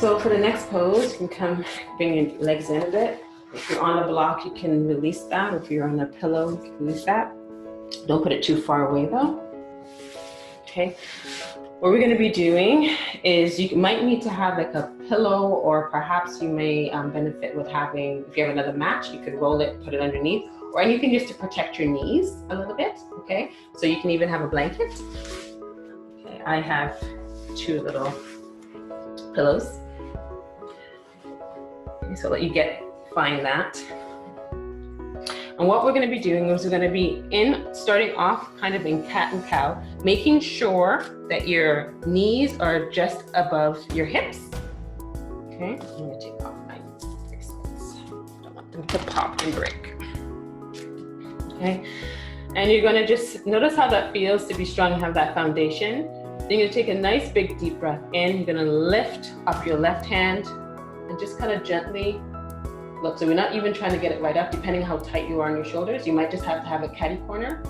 So for the next pose, you can come bring your legs in a bit. If you're on a block, you can release that. If you're on a pillow, you can release that. Don't put it too far away though. Okay. What we're going to be doing is you might need to have like a pillow, or perhaps you may benefit with having, if you have another mat, you could roll it, put it underneath, or anything just to protect your knees a little bit. Okay. So you can even have a blanket. Okay. I have 2 little pillows. Okay, so let you find that. And what we're going to be doing is we're going to be starting off kind of in cat and cow, making sure that your knees are just above your hips. Okay, I'm going to take off my bracelets. Don't want them to pop and break. Okay, and you're going to just notice how that feels to be strong and have that foundation. Then you're going to take a nice big deep breath in. You're going to lift up your left hand and just kind of gently look. So we're not even trying to get it right up, depending how tight you are on your shoulders. You might just have to have a catty corner.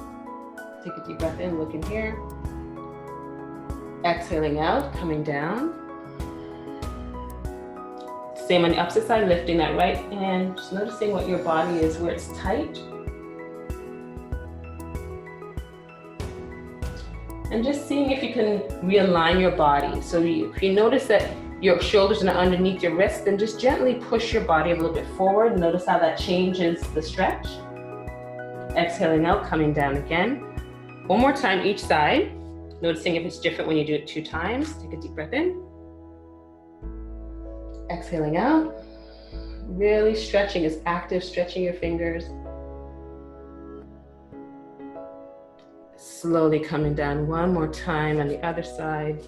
Take a deep breath in, look in here. Exhaling out, coming down. Same on the opposite side, lifting that right hand, just noticing what your body is, where it's tight. And just seeing if you can realign your body. So if you notice that your shoulders are not underneath your wrist, then just gently push your body a little bit forward. Notice how that changes the stretch. Exhaling out, coming down again. One more time each side. Noticing if it's different when you do it 2 times. Take a deep breath in. Exhaling out. Really stretching is active, stretching your fingers. Slowly coming down one more time on the other side.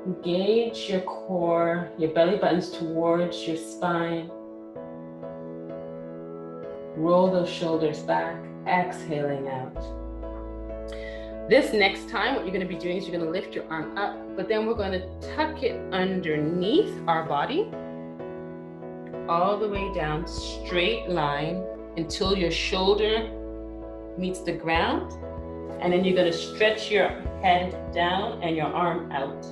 Engage your core, your belly buttons towards your spine. Roll those shoulders back, exhaling out. This next time, what you're going to be doing is you're going to lift your arm up, but then we're going to tuck it underneath our body, all the way down, straight line, until your shoulder meets the ground. And then you're going to stretch your head down and your arm out.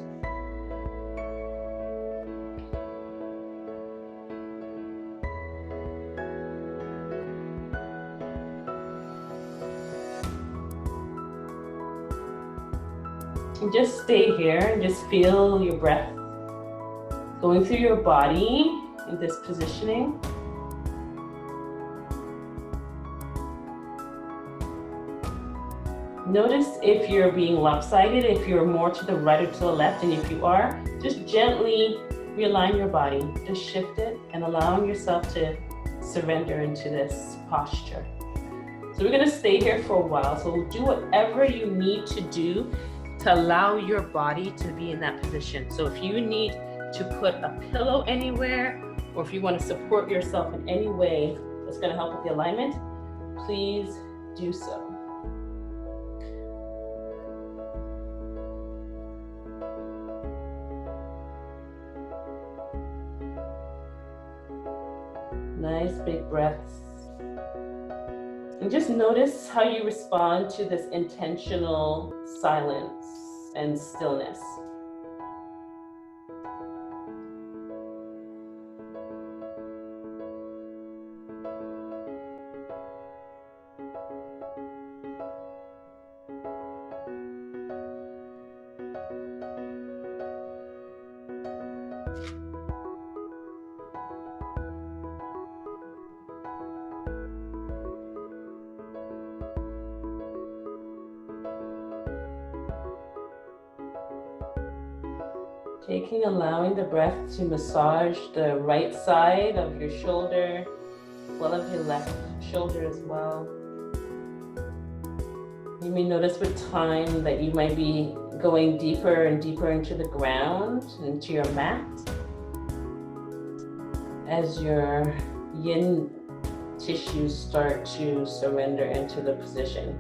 And just stay here and just feel your breath going through your body in this positioning. Notice if you're being lopsided, if you're more to the right or to the left, and if you are, just gently realign your body. Just shift it and allowing yourself to surrender into this posture. So we're going to stay here for a while. So do whatever you need to do to allow your body to be in that position. So if you need to put a pillow anywhere, or if you want to support yourself in any way that's going to help with the alignment, please do so. Nice big breaths. And just notice how you respond to this intentional silence and stillness. Allowing the breath to massage the right side of your shoulder, as well as your left shoulder as well. You may notice with time that you might be going deeper and deeper into the ground, into your mat, as your yin tissues start to surrender into the position.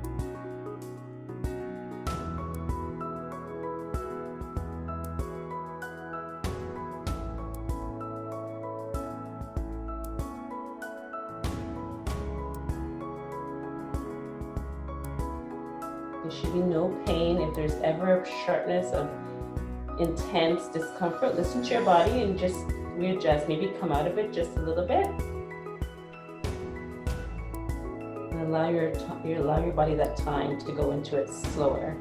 There should be no pain. If there's ever a sharpness intense discomfort, listen to your body and just readjust. Maybe come out of it just a little bit. And allow your body that time to go into it slower.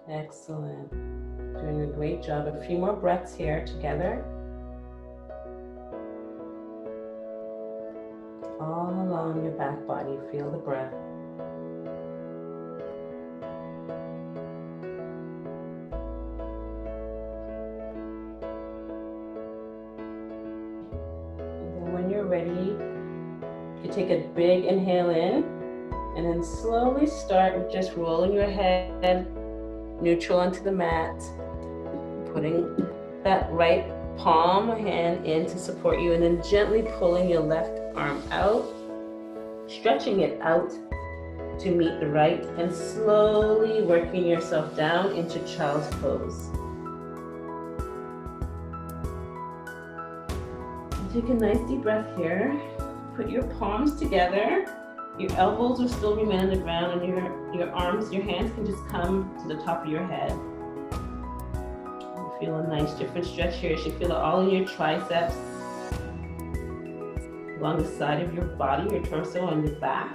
Excellent. Doing a great job. A few more breaths here together. All along your back body, feel the breath. And then when you're ready, you take a big inhale in, and then slowly start with just rolling your head neutral onto the mat, putting that right palm hand in to support you, and then gently pulling your left arm out, stretching it out to meet the right, and slowly working yourself down into child's pose. Take a nice deep breath here. Put your palms together. Your elbows will still remain on the ground, and your arms, your hands can just come to the top of your head. You feel a nice different stretch here. You should feel it all in your triceps, along the side of your body, your torso, and your back.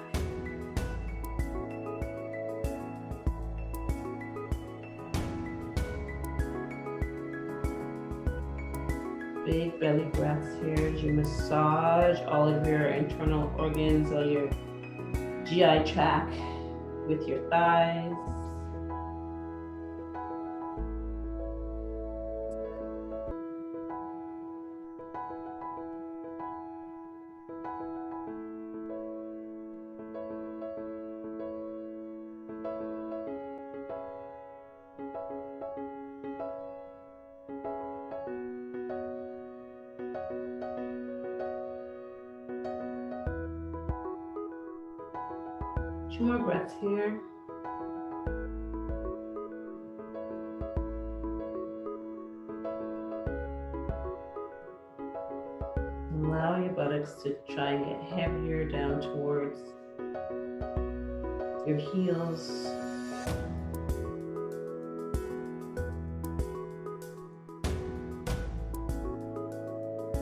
Big belly breaths here as you massage all of your internal organs, all your GI tract with your thighs. Two more breaths here. Allow your buttocks to try and get heavier down towards your heels.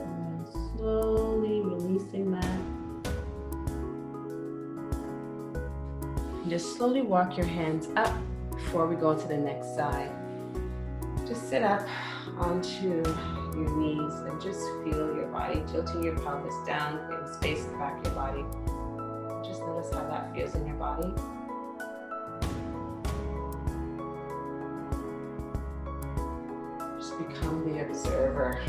And slowly releasing that. Just slowly walk your hands up before we go to the next side. Just sit up onto your knees and just feel your body, tilting your pelvis down, getting space in the back of your body. Just notice how that feels in your body. Just become the observer.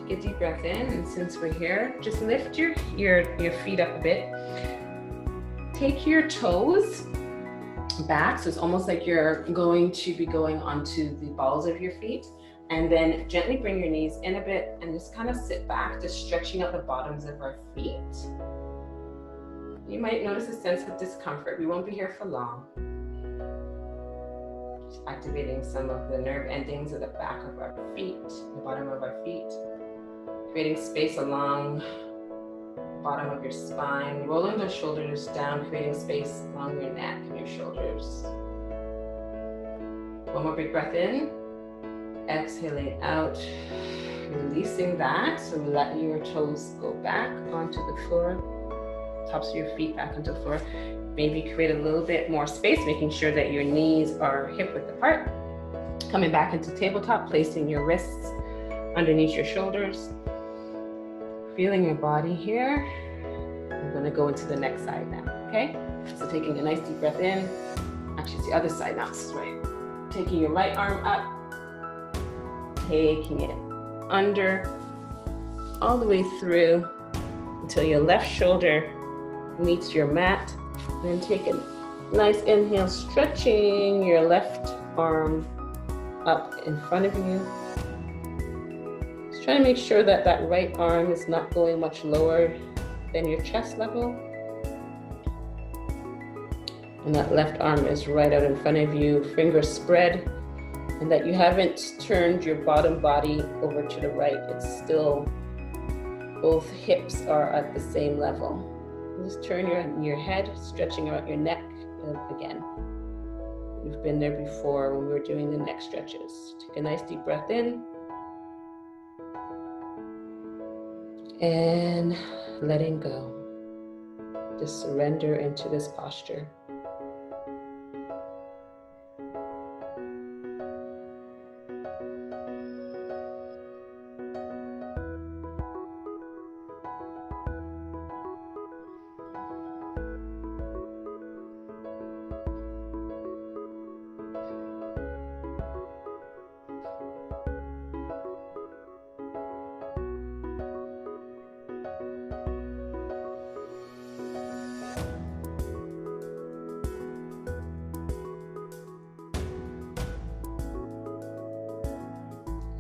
Take a deep breath in, and since we're here, just lift your feet up a bit. Take your toes back, so it's almost like you're going to be going onto the balls of your feet, and then gently bring your knees in a bit and just kind of sit back, just stretching out the bottoms of our feet. You might notice a sense of discomfort. We won't be here for long. Just activating some of the nerve endings at the back of our feet, the bottom of our feet. Creating space along the bottom of your spine, rolling the shoulders down, creating space along your neck and your shoulders. One more big breath in, exhaling out, releasing that. So let your toes go back onto the floor, tops of your feet back onto the floor. Maybe create a little bit more space, making sure that your knees are hip width apart. Coming back into tabletop, placing your wrists underneath your shoulders. Feeling your body here. I'm going to go into the next side now, okay? So taking a nice deep breath in. Actually, it's the other side now, this is right. Taking your right arm up, taking it under, all the way through, until your left shoulder meets your mat. Then take a nice inhale, stretching your left arm up in front of you. Just try to make sure that that right arm is not going much lower than your chest level. And that left arm is right out in front of you, fingers spread, and that you haven't turned your bottom body over to the right. It's still, both hips are at the same level. Just turn your head, stretching out your neck again. We've been there before when we were doing the neck stretches. Take a nice deep breath in. And letting go. Just surrender into this posture.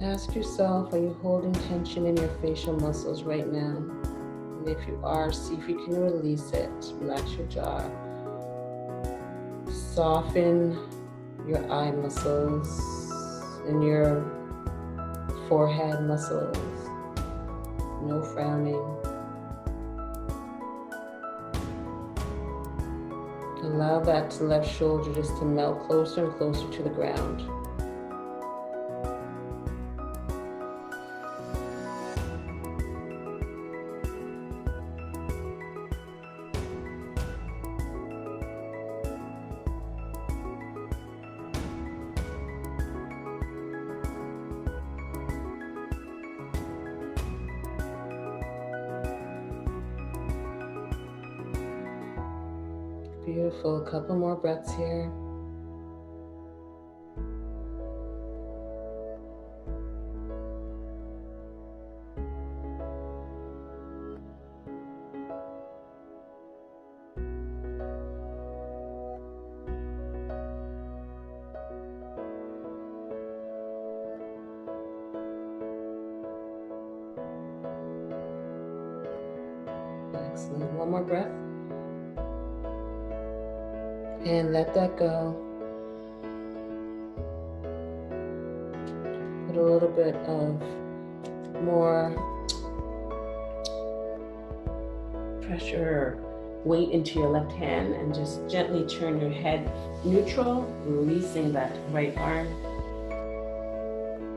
Ask yourself, are you holding tension in your facial muscles right now? And if you are, see if you can release it. Relax your jaw. Soften your eye muscles and your forehead muscles. No frowning. Allow that left shoulder just to melt closer and closer to the ground. Beautiful. A couple more breaths here. Excellent. One more breath. And let that go. Put a little bit of more pressure or weight into your left hand and just gently turn your head neutral, releasing that right arm.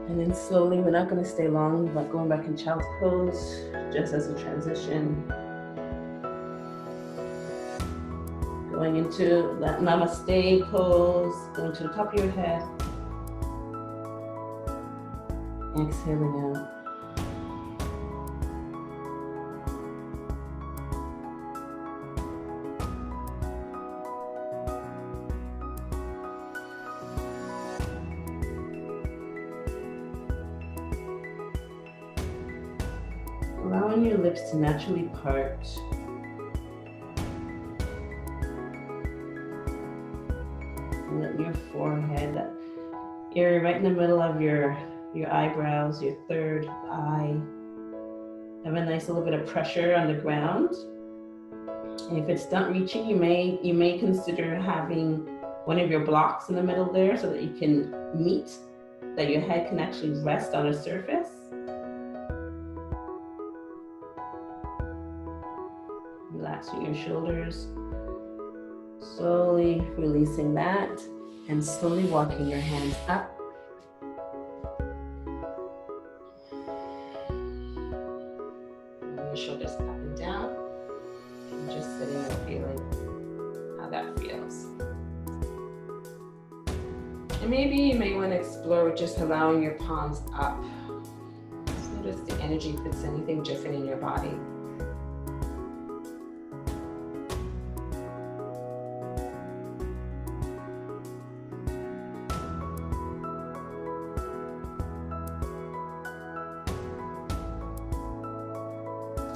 And then slowly, we're not going to stay long, but going back in child's pose just as a transition. Going into that namaste pose, going to the top of your head. Exhaling out. Allowing your lips to naturally part. Let your forehead, that area right in the middle of your eyebrows, your third eye, have a nice little bit of pressure on the ground. And if it's not reaching, you may consider having one of your blocks in the middle there so that you can meet, that your head can actually rest on a surface. Relaxing your shoulders. Slowly releasing that and slowly walking your hands up. Your shoulders up and down. And just sitting and feeling how that feels. And maybe you may want to explore just allowing your palms up. Just notice the energy if it's anything different in your body.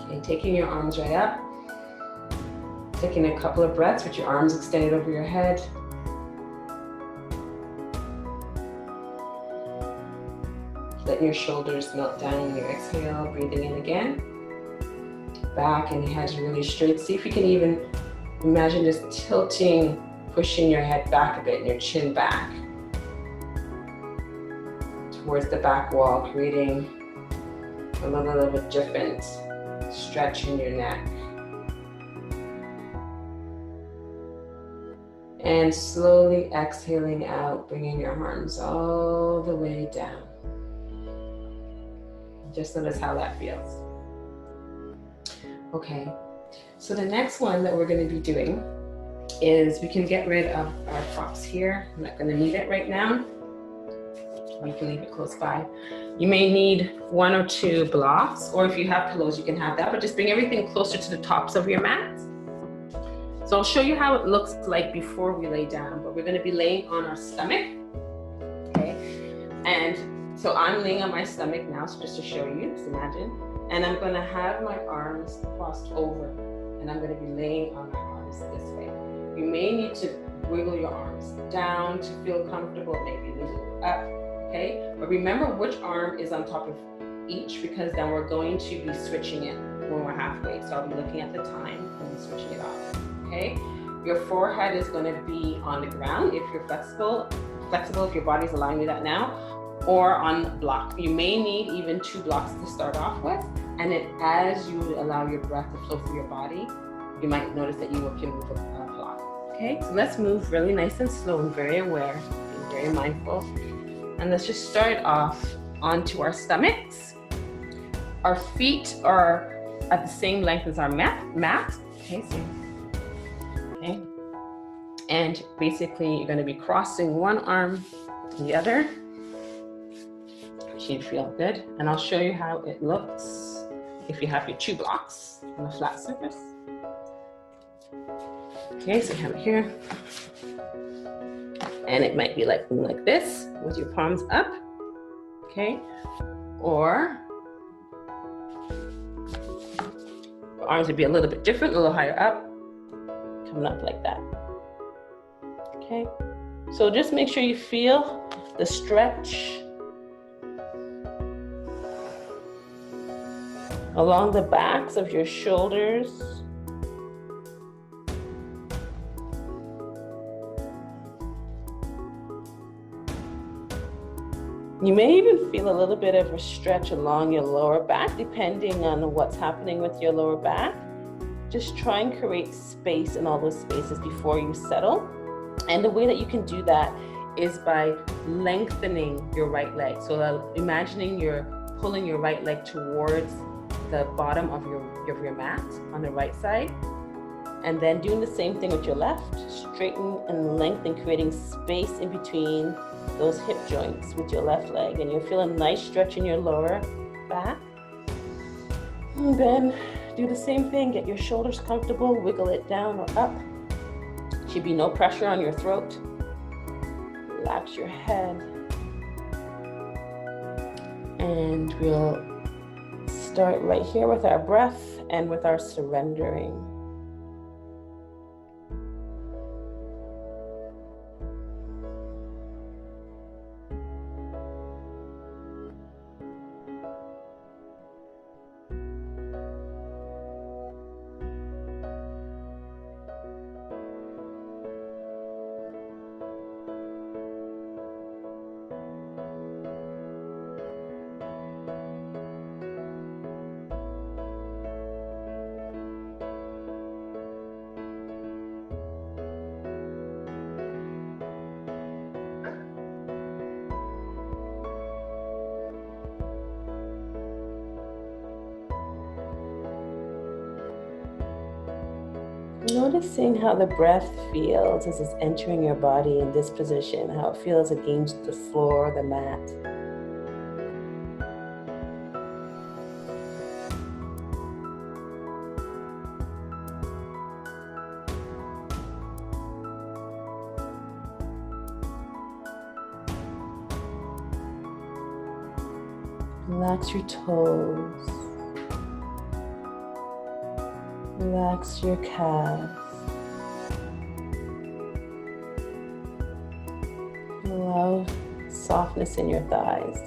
Okay, taking your arms right up. Taking a couple of breaths with your arms extended over your head. Letting your shoulders melt down when you exhale, breathing in again. Back and your head's really straight. See if you can even imagine just tilting, pushing your head back a bit and your chin back towards the back wall, creating a little bit different stretch in your neck. And slowly exhaling out, bringing your arms all the way down. Just notice how that feels. Okay, so the next one that we're going to be doing is we can get rid of our props here. I'm not going to need it right now. You can leave it close by. You may need 1 or 2 blocks, or if you have pillows, you can have that, but just bring everything closer to the tops of your mats. So I'll show you how it looks like before we lay down, but we're going to be laying on our stomach, okay? And so I'm laying on my stomach now, so just to show you, just imagine. And I'm going to have my arms crossed over, and I'm going to be laying on my arms this way. You may need to wiggle your arms down to feel comfortable, maybe a little up, okay? But remember which arm is on top of each, because then we're going to be switching it when we're halfway. So I'll be looking at the time and switching it off. Okay, your forehead is going to be on the ground if you're flexible if your body's allowing you that now, or on block. You may need even 2 blocks to start off with, and then as you allow your breath to flow through your body, you might notice that you can move a block. Okay, so let's move really nice and slow and very aware, and very mindful, and let's just start off onto our stomachs. Our feet are at the same length as our mat. Okay, so okay, and basically you're going to be crossing one arm to the other. It should feel good, and I'll show you how it looks if you have your 2 blocks on a flat surface. Okay, so you have it here, and it might be like this with your palms up, okay, or your arms would be a little bit different, a little higher up, coming up like that. Okay, so just make sure you feel the stretch along the backs of your shoulders. You may even feel a little bit of a stretch along your lower back, depending on what's happening with your lower back. Just try and create space in all those spaces before you settle. And the way that you can do that is by lengthening your right leg. So imagining you're pulling your right leg towards the bottom of your mat on the right side. And then doing the same thing with your left. Straighten and lengthen, creating space in between those hip joints with your left leg. And you'll feel a nice stretch in your lower back. And then do the same thing, get your shoulders comfortable, wiggle it down or up. Should be no pressure on your throat. Relax your head. And we'll start right here with our breath and with our surrendering. Noticing how the breath feels as it's entering your body in this position, how it feels against the floor, the mat. Relax your toes. Relax your calves. Allow softness in your thighs.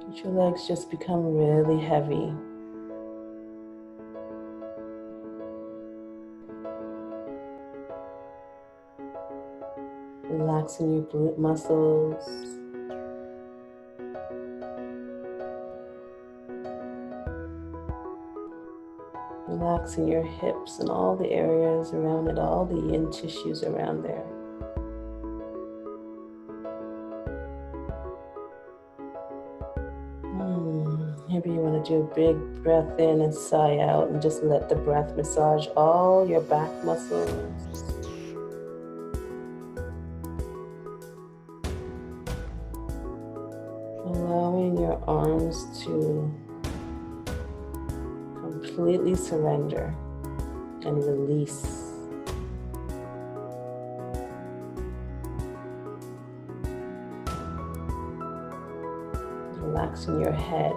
Let your legs just become really heavy. Relaxing your glute muscles. Relaxing your hips and all the areas around it, all the yin tissues around there. Maybe you want to do a big breath in and sigh out and just let the breath massage all your back muscles. Allowing your arms to completely surrender and release. Relaxing your head.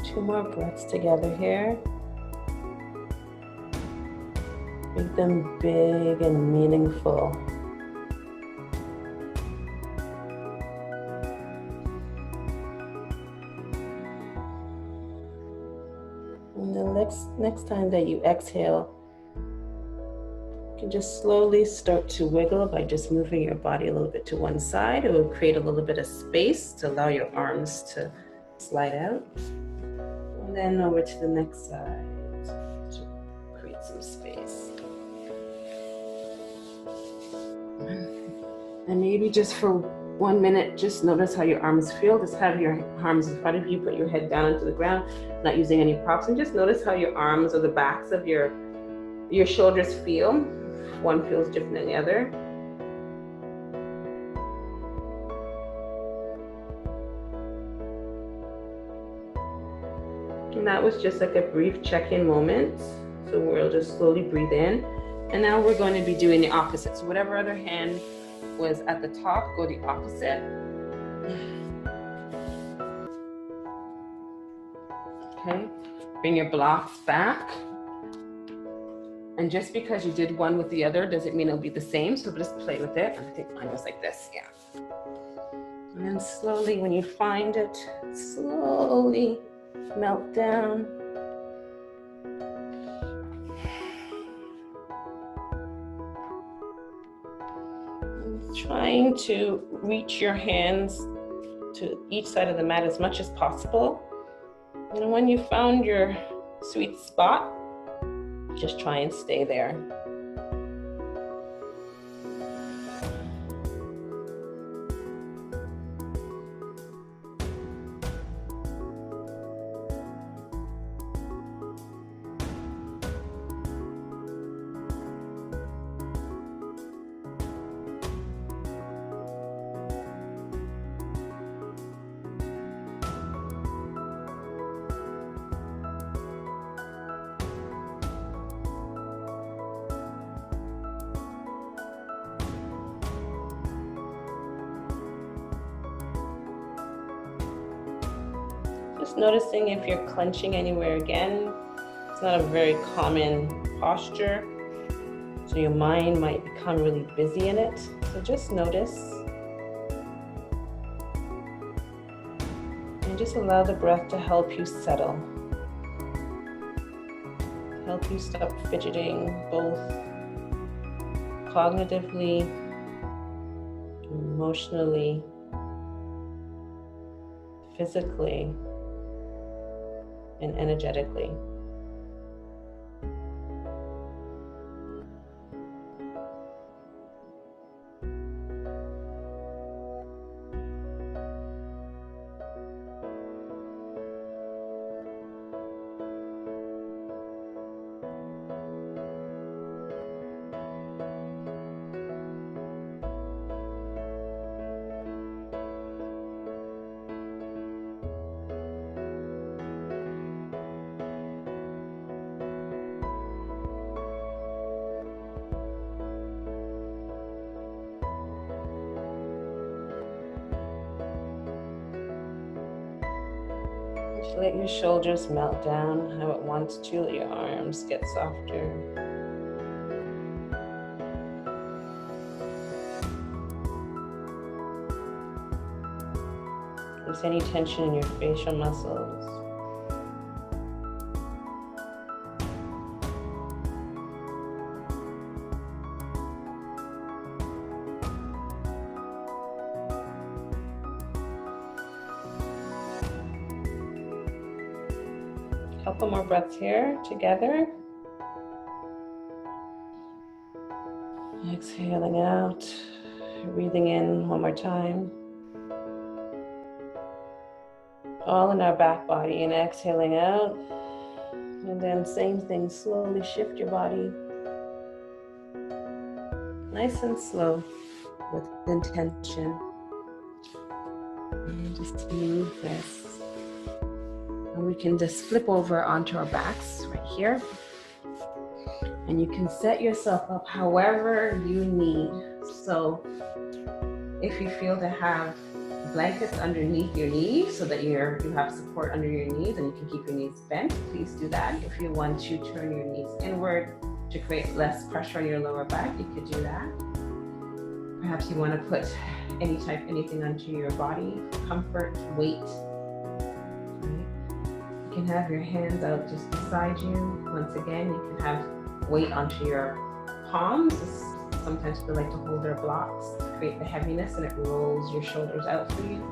Two more breaths together here. Make them big and meaningful. And the next time that you exhale, you can just slowly start to wiggle by just moving your body a little bit to one side. It will create a little bit of space to allow your arms to slide out. And then over to the next side to create some space. And maybe just for 1 minute, just notice how your arms feel. Just have your arms in front of you, put your head down into the ground, not using any props, and just notice how your arms or the backs of your shoulders feel. One feels different than the other. And that was just like a brief check-in moment. So we'll just slowly breathe in. And now we're going to be doing the opposite. So whatever other hand was at the top, go the opposite. Okay, bring your blocks back. And just because you did one with the other doesn't mean it'll be the same, so just play with it. I think mine was like this, yeah. And then slowly, when you find it, slowly melt down. Trying to reach your hands to each side of the mat as much as possible. And when you found your sweet spot, just try and stay there. Just noticing if you're clenching anywhere again. It's not a very common posture, so your mind might become really busy in it. So just notice. And just allow the breath to help you settle. Help you stop fidgeting, both cognitively, emotionally, physically, and energetically. Let your shoulders melt down how it wants to. Let your arms get softer. Release any tension in your facial muscles. Couple more breaths here together. Exhaling out, breathing in one more time. All in our back body, and exhaling out. And then same thing, slowly shift your body. Nice and slow with intention. And just move this. And we can just flip over onto our backs right here. And you can set yourself up however you need. So if you feel to have blankets underneath your knees so that you have support under your knees and you can keep your knees bent, please do that. If you want to turn your knees inward to create less pressure on your lower back, you could do that. Perhaps you want to put anything onto your body, comfort, weight. You can have your hands out just beside you. Once again, you can have weight onto your palms. Sometimes people like to hold their blocks to create the heaviness, and it rolls your shoulders out for you.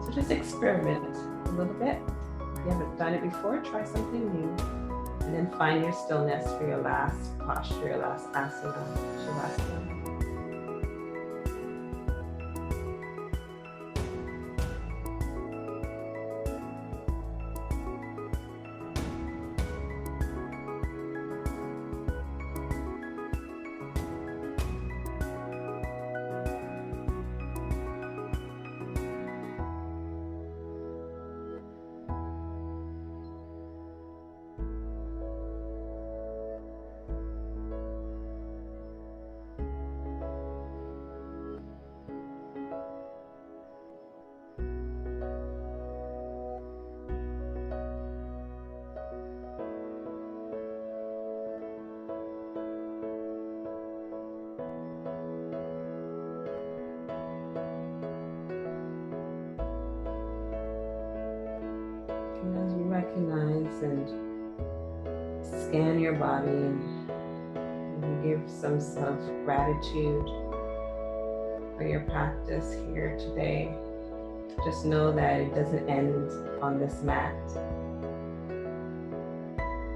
So just experiment a little bit. If you haven't done it before, try something new. And then find your stillness for your last posture, your last asana, shavasana. As you recognize and scan your body and you give some self-gratitude for your practice here today, just know that it doesn't end on this mat.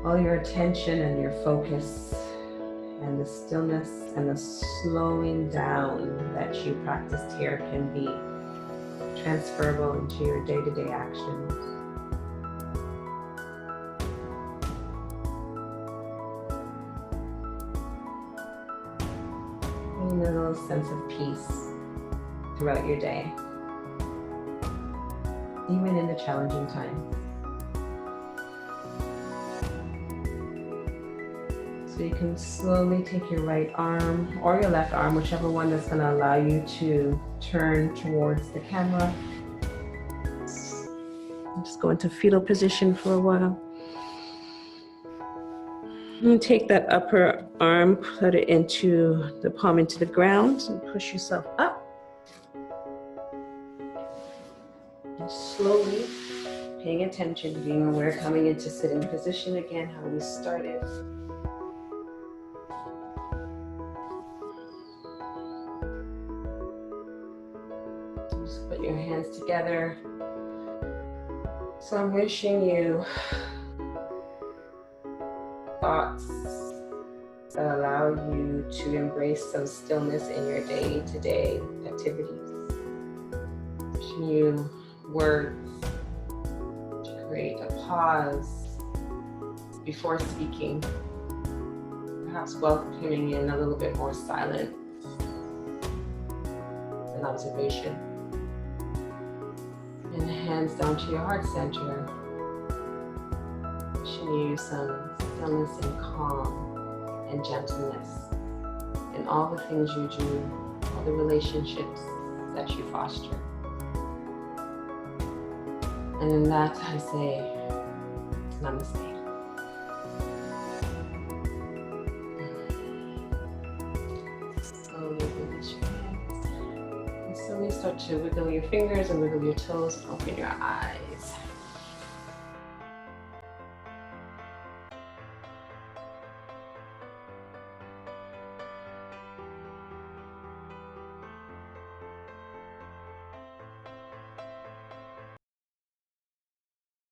All your attention and your focus and the stillness and the slowing down that you practiced here can be transferable into your day-to-day actions. A little sense of peace throughout your day, even in the challenging times. So you can slowly take your right arm or your left arm, whichever one that's going to allow you to turn towards the camera. And just go into fetal position for a while. And take that upper arm, put it into the palm into the ground, and push yourself up. And slowly, paying attention, being aware, coming into sitting position again, how we started. Just put your hands together. So I'm wishing you thoughts that allow you to embrace some stillness in your day-to-day activities. Wishing you words to create a pause before speaking, perhaps welcoming in a little bit more silence and observation. And hands down to your heart center. Wishing you some stillness and calm and gentleness in all the things you do, all the relationships that you foster. And in that, I say, namaste. Slowly release your hands. And slowly start to wiggle your fingers and wiggle your toes and open your eyes.